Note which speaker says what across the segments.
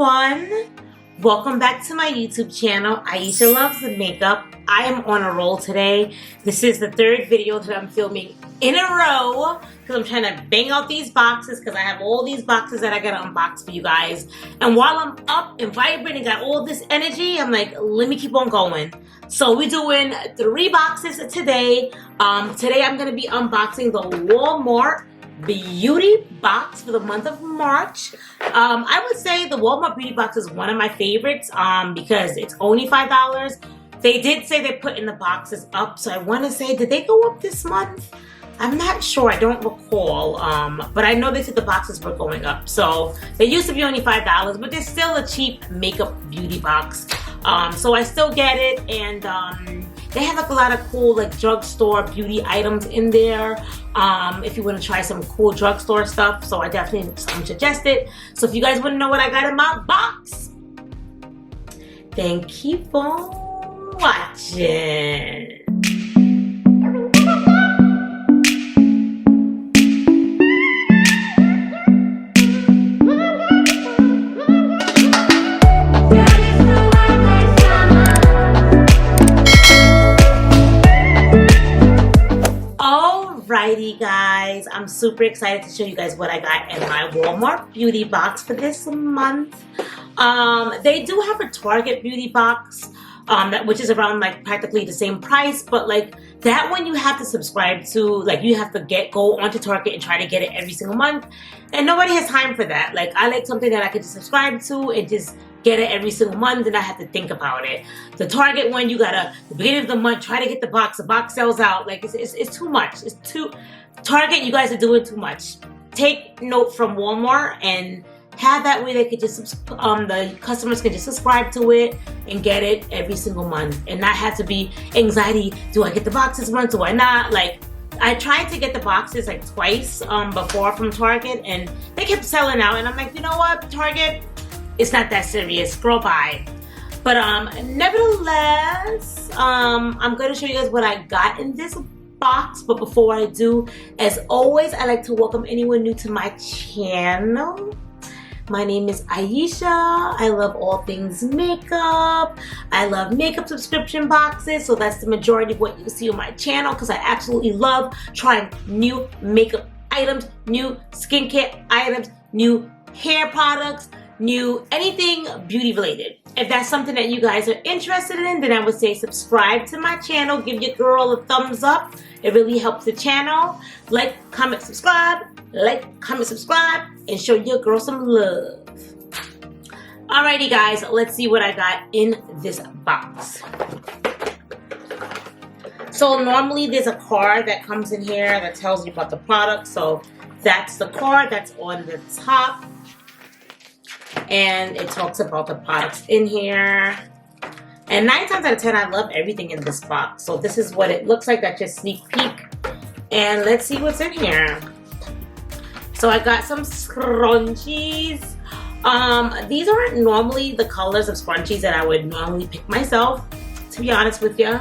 Speaker 1: everyone, welcome back to my YouTube channel. Aisha Loves Makeup. I am on a roll today. This is the third video that I'm filming in a row because I'm trying to bang out these boxes because I have all these boxes that I gotta unbox for you guys. And while I'm up and vibrant and got all this energy, I'm like, let me keep on going. So we're doing 3 boxes today. Today I'm gonna be unboxing the Walmart Beauty Box for the month of March. I would say the Walmart Beauty Box is one of my favorites because it's only $5. They did say they're putting the boxes up, so I want to say, did they go up this month? I'm not sure, I don't recall, but I know they said the boxes were going up. So they used to be only $5, but they're still a cheap makeup beauty box. So I still get it, and they have like a lot of cool like drugstore beauty items in there. If you want to try some cool drugstore stuff, so I definitely suggest it. So if you guys want to know what I got in my box, then keep on watching. Alrighty guys, I'm super excited to show you guys what I got in my Walmart beauty box for this month. They do have a Target beauty box, which is around like practically the same price, but like that one you have to subscribe to, like you have to go onto Target and try to get it every single month, and nobody has time for that. Like I like something that I could just subscribe to and just get it every single month and I have to think about it. The Target one, you gotta, the beginning of the month, try to get the box sells out. Like it's too much. It's too, Target, you guys are doing too much. Take note from Walmart and have that way they could just, the customers can just subscribe to it and get it every single month and not have to be anxiety, do I get the box this month, do I not? Like, I tried to get the boxes like twice before from Target and they kept selling out and I'm like, you know what, Target, it's not that serious, scroll by. But nevertheless, I'm going to show you guys what I got in this box. But before I do, as always, I like to welcome anyone new to my channel. My name is Aisha. I love all things makeup. I love makeup subscription boxes, so that's the majority of what you see on my channel because I absolutely love trying new makeup items, new skincare items, new hair products, new anything beauty related. If that's something that you guys are interested in, then I would say subscribe to my channel, give your girl a thumbs up. It really helps the channel. Like, comment, subscribe, like, comment, subscribe, and show your girl some love. Alrighty guys, let's see what I got in this box. So normally there's a card that comes in here that tells you about the product. So that's the card that's on the top. And it talks about the products in here. And 9 times out of 10, I love everything in this box. So this is what it looks like. That's just sneak peek. And let's see what's in here. So I got some scrunchies. These aren't normally the colors of scrunchies that I would normally pick myself, to be honest with you.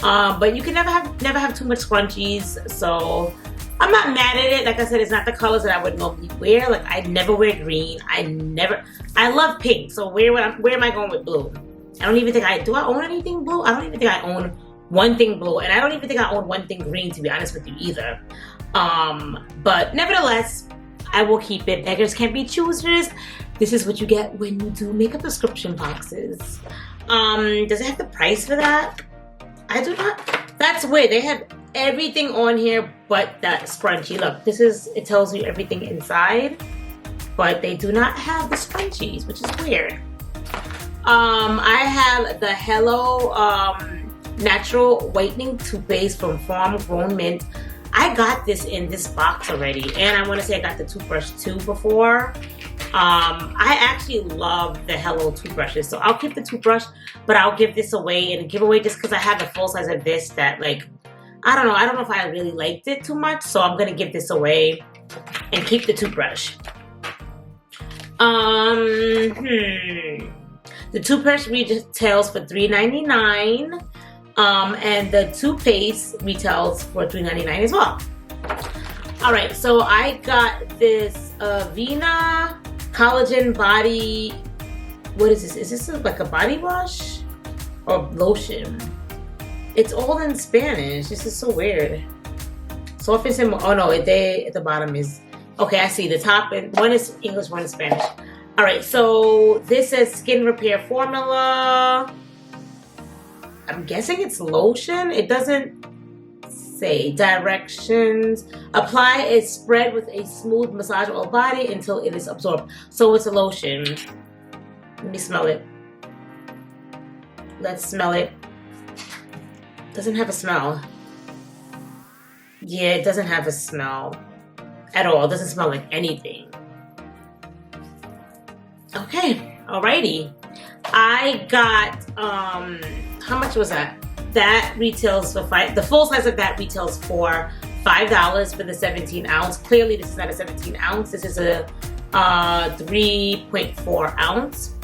Speaker 1: But you can never have too much scrunchies. So I'm not mad at it. Like I said, it's not the colors that I would normally wear. Like I never wear green. I love pink. So where am I going with blue? I don't even think do I own anything blue? I don't even think I own one thing blue. And I don't even think I own one thing green, to be honest with you either. But nevertheless, I will keep it. Beggars can't be choosers. This is what you get when you do makeup subscription boxes. Does it have the price for that? I do not. That's weird. They have everything on here but that scrunchie. Look, it tells you everything inside, but they do not have the scrunchies, which is weird. I have the Hello Natural Whitening Toothpaste from Farm Grown Mint. I got this in this box already, and I want to say I got the toothbrush too before. I actually love the Hello toothbrushes, so I'll keep the toothbrush, but I'll give this away in a giveaway just because I have a full size of this that, like, I don't know if I really liked it too much, so I'm gonna give this away and keep the toothbrush. The toothbrush retails for $3.99, and the toothpaste retails for $3.99 as well. All right, so I got this Vena Collagen Body What is this? Is this like a body wash or lotion? It's all in Spanish. This is so weird. Soft and simple. Oh no, they at the bottom is okay. I see the top and one is English, one is Spanish. All right, so this says skin repair formula. I'm guessing it's lotion. It doesn't say directions. Apply is spread with a smooth massage all body until it is absorbed. So it's a lotion. Let me smell it. Let's smell it. Doesn't have a smell. Yeah, it doesn't have a smell at all. It doesn't smell like anything. Okay, alrighty. I got how much was that? That retails for the full size of that retails for $5 for the 17 ounce. Clearly this is not a 17 ounce. This is a 3.4 ounce.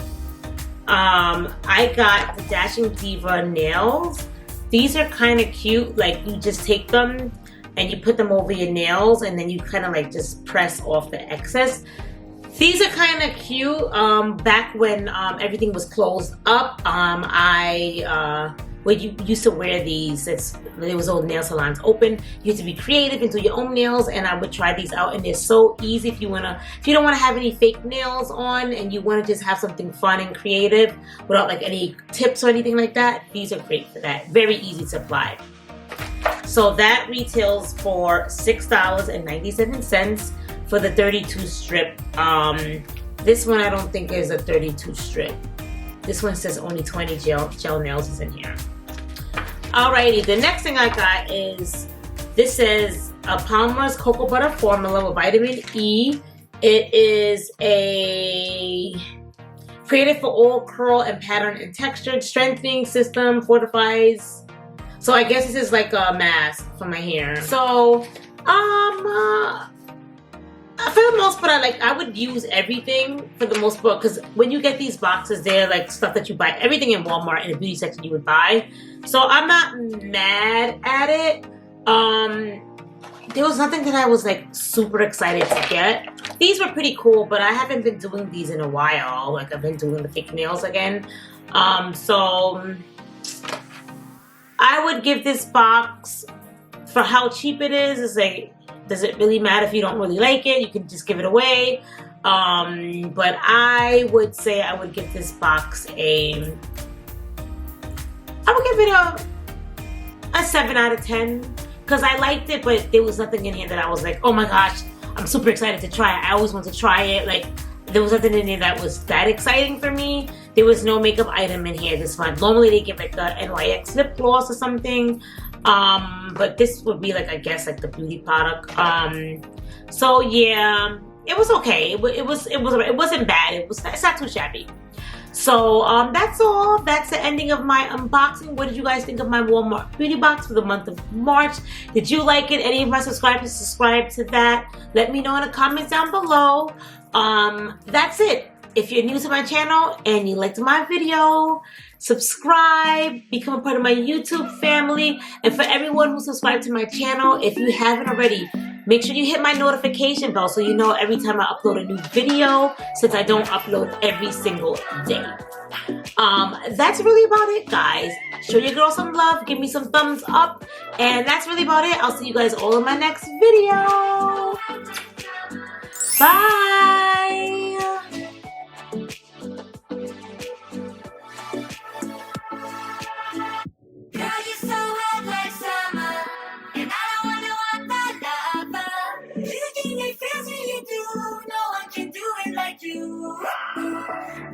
Speaker 1: I got the Dashing Diva nails. These are kind of cute. Like you just take them and you put them over your nails and then you kind of like just press off the excess. These are kind of cute. Back when everything was closed up, when you used to wear these, there was old nail salons open. You had to be creative and do your own nails, and I would try these out. And they're so easy if you don't want to have any fake nails on, and you want to just have something fun and creative without like any tips or anything like that. These are great for that. Very easy to apply. So that retails for $6.97 for the 32 strip. This one I don't think is a 32 strip. This one says only 20 gel nails is in here. Alrighty, the next thing I got is, this says a Palmer's Cocoa Butter Formula with vitamin E. It is a created for all curl and pattern and texture, strengthening system, fortifies. So I guess this is like a mask for my hair. So, for the most part, I would use everything for the most part, because when you get these boxes, they're like stuff that you buy, everything in Walmart in the beauty section you would buy. So I'm not mad at it. There was nothing that I was like super excited to get. These were pretty cool, but I haven't been doing these in a while. Like I've been doing the fake nails again. So I would give this box, for how cheap it is, it's like, does it really matter if you don't really like it? You can just give it away. But I would say I would give this box I would give it a 7 out of 10. Because I liked it, but there was nothing in here that I was like, oh my gosh, I'm super excited to try it. I always want to try it. Like, there was nothing in here that was that exciting for me. There was no makeup item in here this month. Normally they give like the NYX lip gloss or something. But this would be like, I guess, like the beauty product. So yeah, it was okay. It wasn't bad. It's not too shabby. So that's all. That's the ending of my unboxing. What did you guys think of my Walmart beauty box for the month of March? Did you like it? Any of my subscribers subscribe to that? Let me know in the comments down below. That's it. If you're new to my channel and you liked my video, subscribe, become a part of my YouTube family. And for everyone who subscribed to my channel, if you haven't already, make sure you hit my notification bell so you know every time I upload a new video, since I don't upload every single day. That's really about it, guys. Show your girl some love, give me some thumbs up, and that's really about it. I'll see you guys all in my next video. Bye!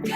Speaker 2: Girl,